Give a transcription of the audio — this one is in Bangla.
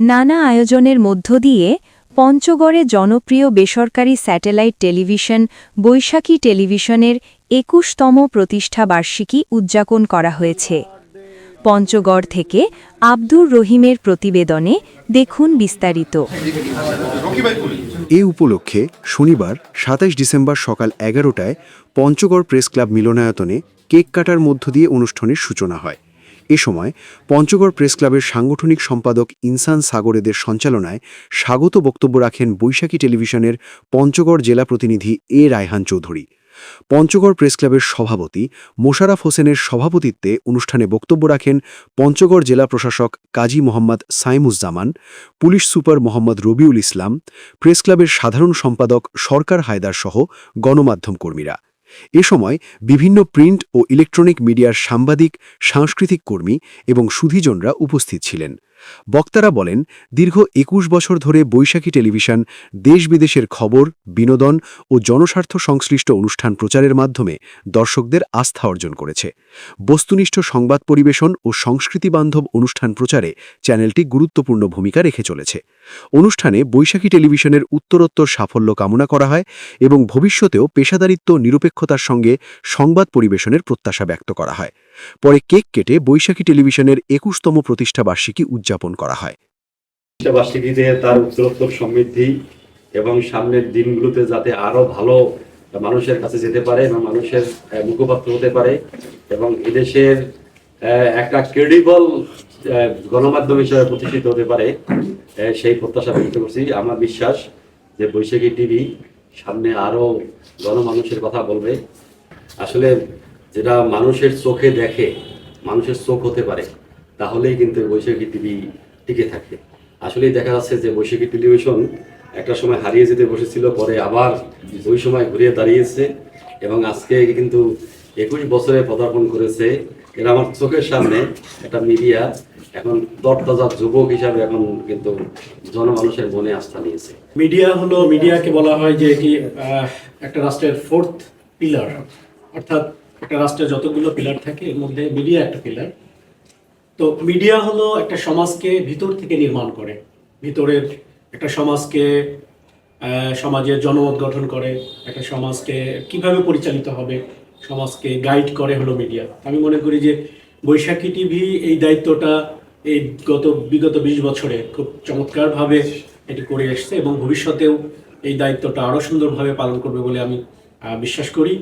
নানা আয়োজনের মধ্য দিয়ে পঞ্চগড়ে জনপ্রিয় বেসরকারি স্যাটেলাইট টেলিভিশন বৈশাখী টেলিভিশনের ২১তম প্রতিষ্ঠাবার্ষিকী উদযাপন করা হয়েছে। পঞ্চগড় থেকে আব্দুর রহিমের প্রতিবেদনে দেখুন বিস্তারিত। এ উপলক্ষে শনিবার ২৭ ডিসেম্বর সকাল ১১টায় পঞ্চগড় প্রেস ক্লাব মিলনায়তনে কেক কাটার মধ্য দিয়ে অনুষ্ঠানের সূচনা হয়। এ সময় পঞ্চগড় প্রেস ক্লাবের সাংগঠনিক সম্পাদক ইনসান সাগরেদের সঞ্চালনায় স্বাগত বক্তব্য রাখেন বৈশাখী টেলিভিশনের পঞ্চগড় জেলা প্রতিনিধি এ রায়হান চৌধুরী। পঞ্চগড় প্রেস ক্লাবের সভাপতি মোশাররফ হোসেনের সভাপতিত্বে অনুষ্ঠানে বক্তব্য রাখেন পঞ্চগড় জেলা প্রশাসক Kazi Mohammad সাইমুজ্জামান, police super Mohammad Rabiul Islam, press ক্লাবের সাধারণ সম্পাদক সরকার হায়দার সহ গণমাধ্যম কর্মীরা। এ সময় বিভিন্ন প্রিন্ট ও ইলেকট্রনিক মিডিয়ার সাংবাদিক, সাংস্কৃতিক কর্মী এবং সুধীজনরা উপস্থিত ছিলেন। বক্তারা বলেন, দীর্ঘ ২১ বছর ধরে বৈশাখী টেলিভিশন দেশ বিদেশের খবর, বিনোদন ও জনস্বার্থ সংশ্লিষ্ট অনুষ্ঠান প্রচারের মাধ্যমে দর্শকদের আস্থা অর্জন করেছে। বস্তুনিষ্ঠ সংবাদ পরিবেশন ও সংস্কৃতিবান্ধব অনুষ্ঠান প্রচারে চ্যানেলটি গুরুত্বপূর্ণ ভূমিকা রেখে চলেছে। অনুষ্ঠানে বৈশাখী টেলিভিশনের উত্তরোত্তর সাফল্য কামনা করা হয় এবং ভবিষ্যতেও পেশাদারিত্ব, নিরপেক্ষতার সঙ্গে সংবাদ পরিবেশনের প্রত্যাশা ব্যক্ত করা হয়। পরে কেক কেটে বৈশাখী টেলিভিশনের ২১তম প্রতিষ্ঠাবার্ষিকী উদযাপন করা হয়। প্রতিষ্ঠাবার্ষিকীতে তার উত্তরোত্তর সমৃদ্ধি এবং সামনের দিনগুলোতে যাতে আরো ভালো মানুষের কাছে যেতে পারে এবং মানুষের মুখপাত্র হতে পারে এবং এদেশের একটা ক্রেডিবল গণমাধ্যম হিসেবে প্রতিষ্ঠিত হতে পারে, সেই প্রত্যাশা ব্যক্ত করছি। আমার বিশ্বাস যে বৈশাখী টিভি সামনে আরো গণমানুষের কথা বলবে। আসলে যেটা মানুষের চোখে দেখে, মানুষের চোখ হতে পারে, তাহলেই কিন্তু বৈশাখী টিভি টিকে থাকে। আসলেই দেখা যাচ্ছে যে বৈশাখী টেলিভিশন একটা সময় হারিয়ে যেতে বসেছিল, পরে আবার ওই সময় ঘুরিয়ে দাঁড়িয়েছে এবং আজকে কিন্তু ২১ বছরে পদার্পণ করেছে। এরা আমার চোখের সামনে একটা মিডিয়া এখন তরতাজা যুবক হিসাবে এখন কিন্তু জনমানুষের মনে আস্থা নিয়েছে। মিডিয়াকে বলা হয় যে এটি একটা রাষ্ট্রের ফোর্থ পিলার, অর্থাৎ একটা রাষ্ট্রের যতগুলো পিলার থাকে এর মধ্যে মিডিয়া একটা পিলার। তো মিডিয়া হলো একটা সমাজকে ভিতর থেকে নির্মাণ করে, ভিতরের একটা সমাজকে, সমাজের জনমত গঠন করে, একটা সমাজকে কিভাবে পরিচালিত হবে, সমাজকে গাইড করে হলো মিডিয়া। আমি মনে করি যে বৈশাখী টিভি এই দায়িত্বটা এই বিগত ২০ বছরে খুব চমৎকারভাবে এটি করে এসছে এবং ভবিষ্যতেও এই দায়িত্বটা আরও সুন্দরভাবে পালন করবে বলে আমি বিশ্বাস করি।